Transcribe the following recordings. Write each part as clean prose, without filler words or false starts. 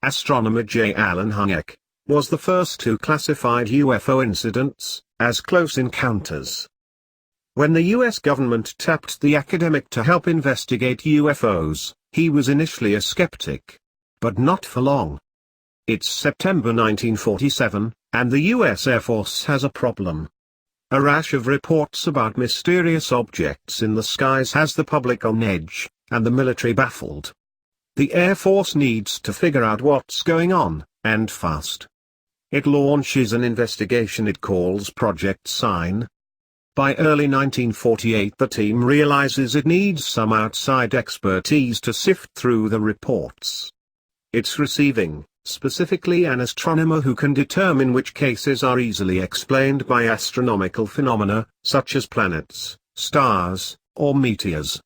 astronomer J. Allen Hynek, was the first who classified UFO incidents as close encounters. When the US government tapped the academic to help investigate UFOs, he was initially a skeptic. But not for long. It's September 1947, and the US Air Force has a problem. A rash of reports about mysterious objects in the skies has the public on edge, and the military baffled. The Air Force needs to figure out what's going on, and fast. It launches an investigation it calls Project Sign. By early 1948 the team realizes it needs some outside expertise to sift through the reports. It's receiving, specifically an astronomer who can determine which cases are easily explained by astronomical phenomena, such as planets, stars, or meteors.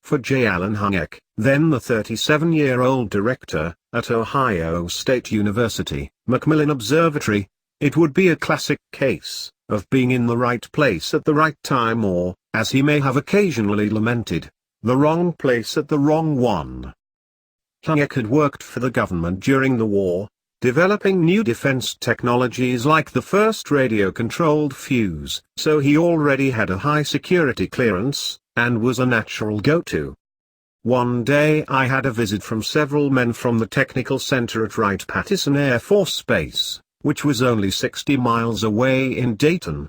For J. Allen Hynek, then the 37-year-old director, at Ohio State University, Macmillan Observatory, it would be a classic case of being in the right place at the right time or, as he may have occasionally lamented, the wrong place at the wrong one. Hynek had worked for the government during the war, developing new defense technologies like the first radio-controlled fuse, so he already had a high security clearance, and was a natural go-to. One day I had a visit from several men from the Technical Center at Wright-Patterson Air Force Base, which was only 60 miles away in Dayton.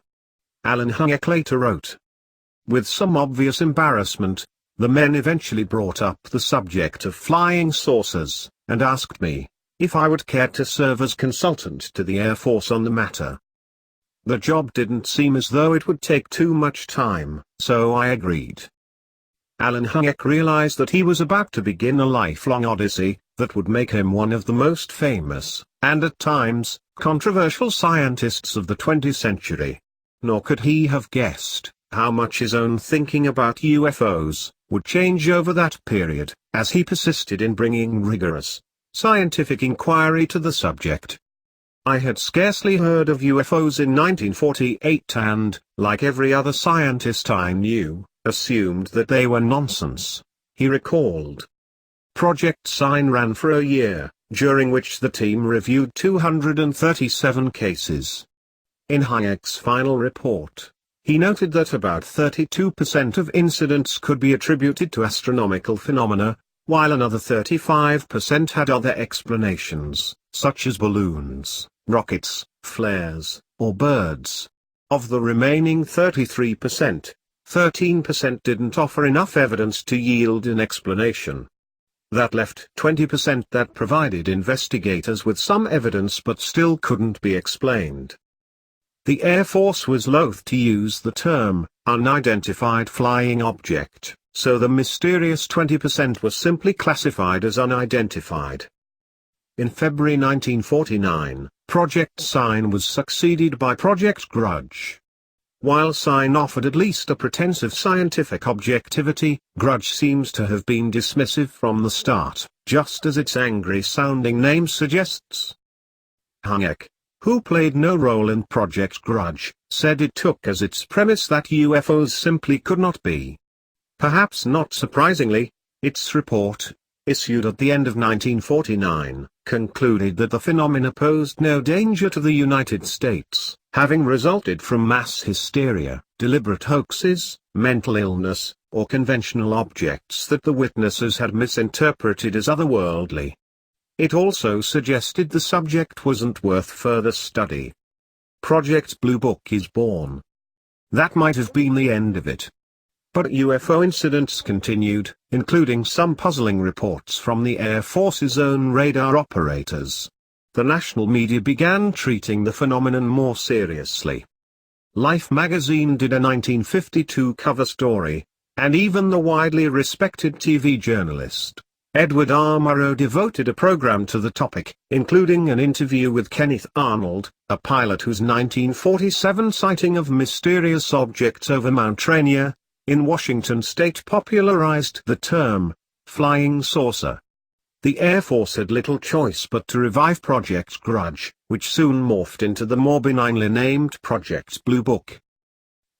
Allen Hynek later wrote. With some obvious embarrassment, the men eventually brought up the subject of flying saucers, and asked me if I would care to serve as consultant to the Air Force on the matter. The job didn't seem as though it would take too much time, so I agreed. Allen Hynek realized that he was about to begin a lifelong odyssey that would make him one of the most famous, and at times, controversial scientists of the 20th century. Nor could he have guessed how much his own thinking about UFOs would change over that period, as he persisted in bringing rigorous, scientific inquiry to the subject. I had scarcely heard of UFOs in 1948 and, like every other scientist I knew, assumed that they were nonsense, he recalled. Project Sign ran for a year, during which the team reviewed 237 cases. In Hynek's final report, he noted that about 32% of incidents could be attributed to astronomical phenomena, while another 35% had other explanations, such as balloons, rockets, flares, or birds. Of the remaining 33%, 13% didn't offer enough evidence to yield an explanation. That left 20% that provided investigators with some evidence but still couldn't be explained. The Air Force was loath to use the term, unidentified flying object, so the mysterious 20% was simply classified as unidentified. In February 1949, Project Sign was succeeded by Project Grudge. While Sign offered at least a pretense of scientific objectivity, Grudge seems to have been dismissive from the start, just as its angry-sounding name suggests. Hynek, who played no role in Project Grudge, said it took as its premise that UFOs simply could not be. Perhaps not surprisingly, its report, issued at the end of 1949, concluded that the phenomena posed no danger to the United States, having resulted from mass hysteria, deliberate hoaxes, mental illness, or conventional objects that the witnesses had misinterpreted as otherworldly. It also suggested the subject wasn't worth further study. Project Blue Book is born. That might have been the end of it. But UFO incidents continued, including some puzzling reports from the Air Force's own radar operators. The national media began treating the phenomenon more seriously. Life magazine did a 1952 cover story, and even the widely respected TV journalist, Edward R. Murrow, devoted a program to the topic, including an interview with Kenneth Arnold, a pilot whose 1947 sighting of mysterious objects over Mount Rainier, in Washington state, popularized the term, flying saucer. The Air Force had little choice but to revive Project Grudge, which soon morphed into the more benignly named Project Blue Book.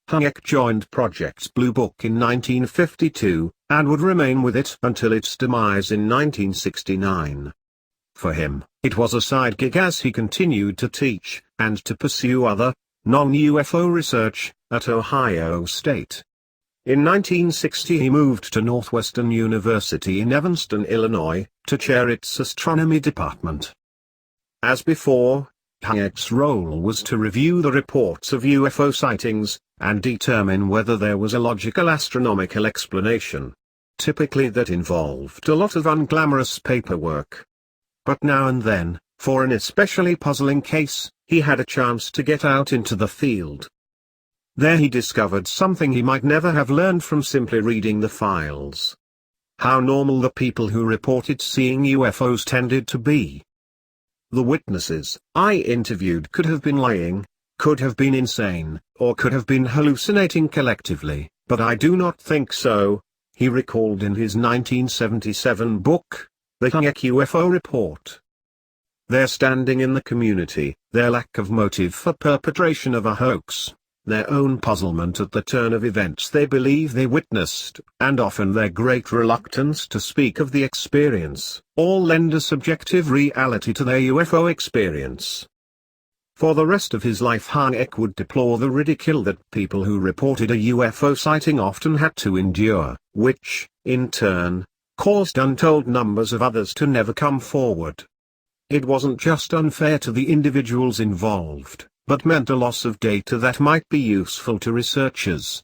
Hynek joined Project Blue Book in 1952, and would remain with it until its demise in 1969. For him, it was a side gig as he continued to teach, and to pursue other, non-UFO research, at Ohio State. In 1960 he moved to Northwestern University in Evanston, Illinois, to chair its astronomy department. As before, Hynek's role was to review the reports of UFO sightings, and determine whether there was a logical astronomical explanation. Typically that involved a lot of unglamorous paperwork. But now and then, for an especially puzzling case, he had a chance to get out into the field. There he discovered something he might never have learned from simply reading the files. How normal the people who reported seeing UFOs tended to be. The witnesses I interviewed could have been lying, could have been insane, or could have been hallucinating collectively, but I do not think so, he recalled in his 1977 book, The Hynek UFO Report. Their standing in the community, their lack of motive for perpetration of a hoax, their own puzzlement at the turn of events they believe they witnessed, and often their great reluctance to speak of the experience, all lend a subjective reality to their UFO experience. For the rest of his life Hynek would deplore the ridicule that people who reported a UFO sighting often had to endure, which, in turn, caused untold numbers of others to never come forward. It wasn't just unfair to the individuals involved, but meant a loss of data that might be useful to researchers.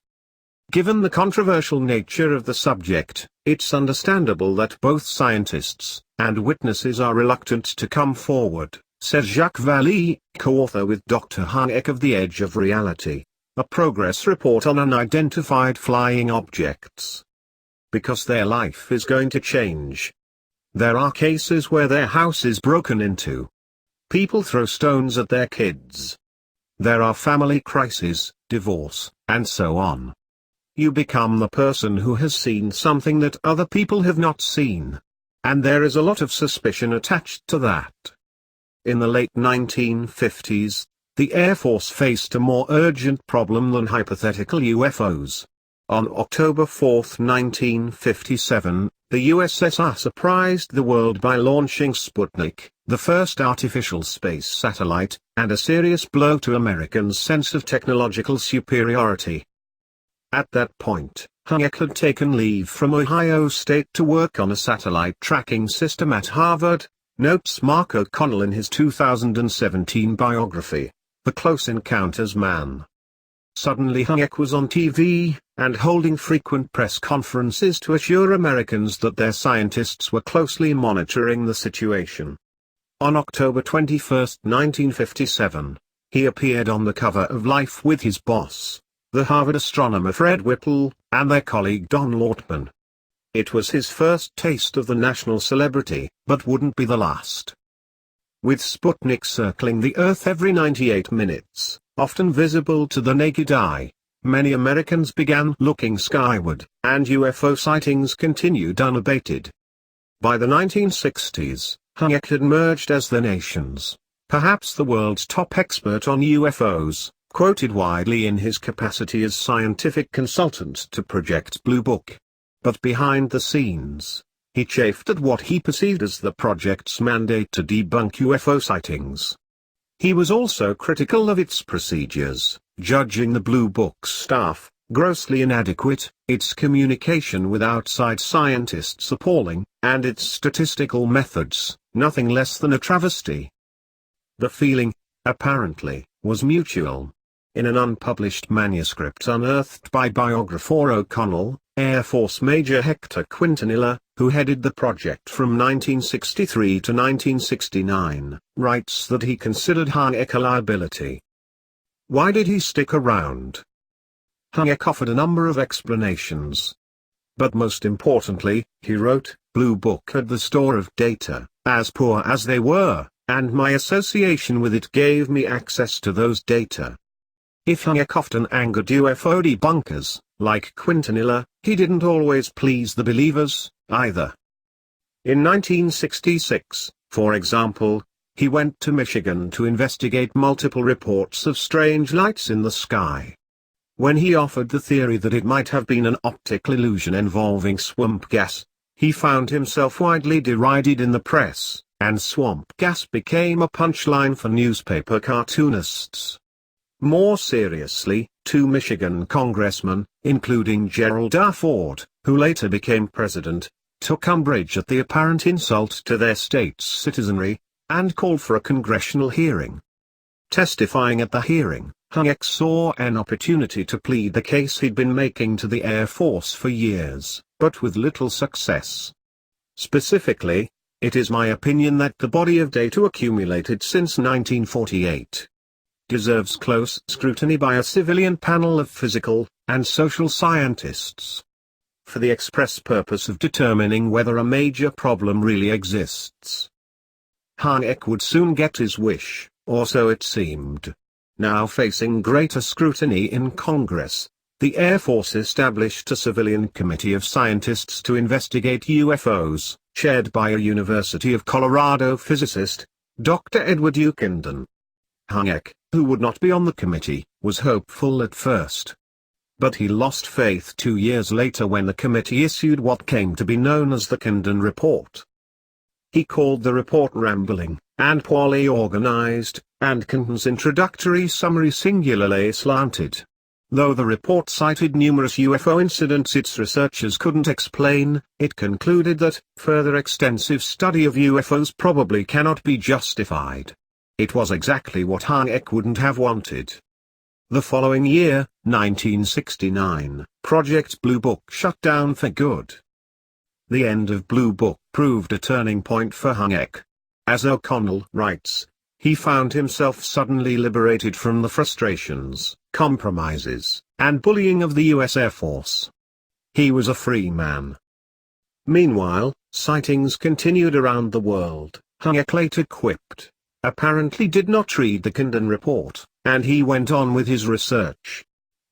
Given the controversial nature of the subject, it's understandable that both scientists and witnesses are reluctant to come forward, says Jacques Vallée, co-author with Dr. Hynek of The Edge of Reality, a progress report on unidentified flying objects. Because their life is going to change. There are cases where their house is broken into. People throw stones at their kids. There are family crises, divorce, and so on. You become the person who has seen something that other people have not seen. And there is a lot of suspicion attached to that. In the late 1950s, the Air Force faced a more urgent problem than hypothetical UFOs. On October 4, 1957, the USSR surprised the world by launching Sputnik, the first artificial space satellite, and a serious blow to Americans' sense of technological superiority. At that point, Hynek had taken leave from Ohio State to work on a satellite tracking system at Harvard, notes Mark O'Connell in his 2017 biography, The Close Encounters Man. Suddenly Hynek was on TV, and holding frequent press conferences to assure Americans that their scientists were closely monitoring the situation. On October 21, 1957, he appeared on the cover of Life with his boss, the Harvard astronomer Fred Whipple, and their colleague Don Lautman. It was his first taste of the national celebrity, but wouldn't be the last. With Sputnik circling the Earth every 98 minutes, often visible to the naked eye, many Americans began looking skyward, and UFO sightings continued unabated. By the 1960s, Hynek had emerged as the nation's, perhaps the world's top expert on UFOs, quoted widely in his capacity as scientific consultant to Project Blue Book. But behind the scenes, he chafed at what he perceived as the project's mandate to debunk UFO sightings. He was also critical of its procedures, judging the Blue Book's staff grossly inadequate, its communication with outside scientists appalling, and its statistical methods nothing less than a travesty. The feeling, apparently, was mutual. In an unpublished manuscript unearthed by biographer O'Connell, Air Force Major Hector Quintanilla, who headed the project from 1963 to 1969, writes that he considered Hynek a liability. Why did he stick around? Hynek offered a number of explanations. But most importantly, he wrote, Blue Book had the store of data, as poor as they were, and my association with it gave me access to those data. If Hynek often angered UFO debunkers, like Quintanilla, he didn't always please the believers, either. In 1966, for example, he went to Michigan to investigate multiple reports of strange lights in the sky. When he offered the theory that it might have been an optical illusion involving swamp gas, he found himself widely derided in the press, and swamp gas became a punchline for newspaper cartoonists. More seriously, two Michigan congressmen, including Gerald R. Ford, who later became president, took umbrage at the apparent insult to their state's citizenry, and called for a congressional hearing. Testifying at the hearing, Hynek saw an opportunity to plead the case he'd been making to the Air Force for years, but with little success. Specifically, it is my opinion that the body of data accumulated since 1948 deserves close scrutiny by a civilian panel of physical and social scientists, for the express purpose of determining whether a major problem really exists. Hynek would soon get his wish, or so it seemed. Now facing greater scrutiny in Congress, the Air Force established a civilian committee of scientists to investigate UFOs, chaired by a University of Colorado physicist, Dr. Edward U. Condon. Hynek, who would not be on the committee, was hopeful at first. But he lost faith 2 years later when the committee issued what came to be known as the Condon Report. He called the report rambling, and poorly organized, and Condon's introductory summary singularly slanted. Though the report cited numerous UFO incidents its researchers couldn't explain, it concluded that further extensive study of UFOs probably cannot be justified. It was exactly what Hynek wouldn't have wanted. The following year, 1969, Project Blue Book shut down for good. The end of Blue Book proved a turning point for Hynek. As O'Connell writes, he found himself suddenly liberated from the frustrations, compromises, and bullying of the U.S. Air Force. He was a free man. Meanwhile, sightings continued around the world. Hynek later quipped, apparently did not read the Condon report, and he went on with his research.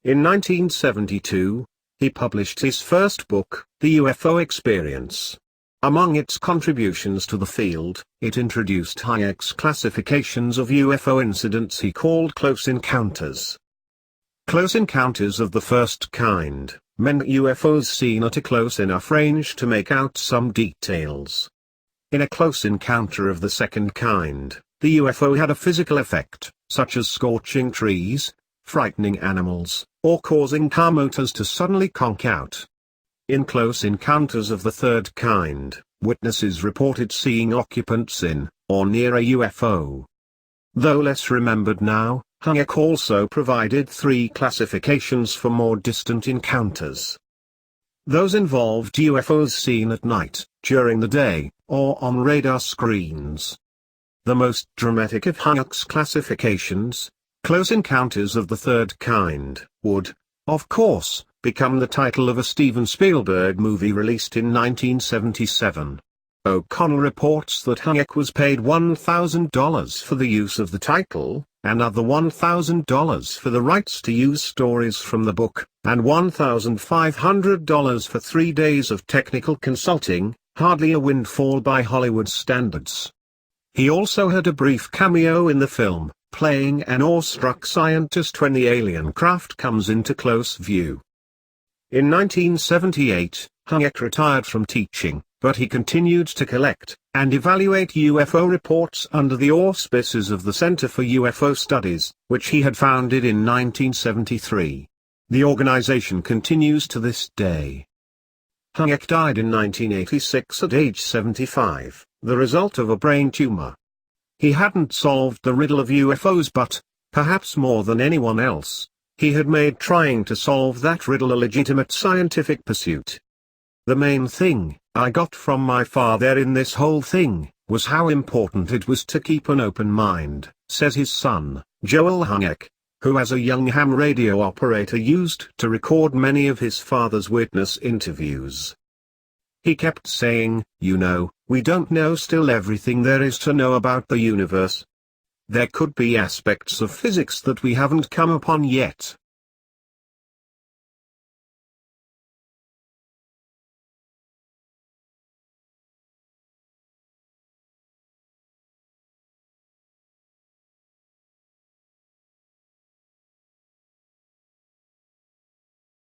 In 1972, he published his first book, The UFO Experience. Among its contributions to the field, it introduced Hynek's classifications of UFO incidents he called close encounters. Close encounters of the first kind meant UFOs seen at a close enough range to make out some details. In a close encounter of the second kind, the UFO had a physical effect, such as scorching trees, frightening animals, or causing car motors to suddenly conk out. In close encounters of the third kind, witnesses reported seeing occupants in, or near a UFO. Though less remembered now, Hynek also provided 3 classifications for more distant encounters. Those involved UFOs seen at night, during the day, or on radar screens. The most dramatic of Hynek's classifications, close encounters of the third kind, would, of course, become the title of a Steven Spielberg movie released in 1977. O'Connell reports that Hynek was paid $1,000 for the use of the title, another $1,000 for the rights to use stories from the book, and $1,500 for 3 days of technical consulting, hardly a windfall by Hollywood standards. He also had a brief cameo in the film, playing an awestruck scientist when the alien craft comes into close view. In 1978, Hynek retired from teaching, but he continued to collect and evaluate UFO reports under the auspices of the Center for UFO Studies, which he had founded in 1973. The organization continues to this day. Hynek died in 1986 at age 75, the result of a brain tumor. He hadn't solved the riddle of UFOs, but, perhaps more than anyone else, he had made trying to solve that riddle a legitimate scientific pursuit. The main thing I got from my father in this whole thing was how important it was to keep an open mind, says his son, Joel Hynek, who as a young ham radio operator used to record many of his father's witness interviews. He kept saying, we don't know still everything there is to know about the universe. There could be aspects of physics that we haven't come upon yet,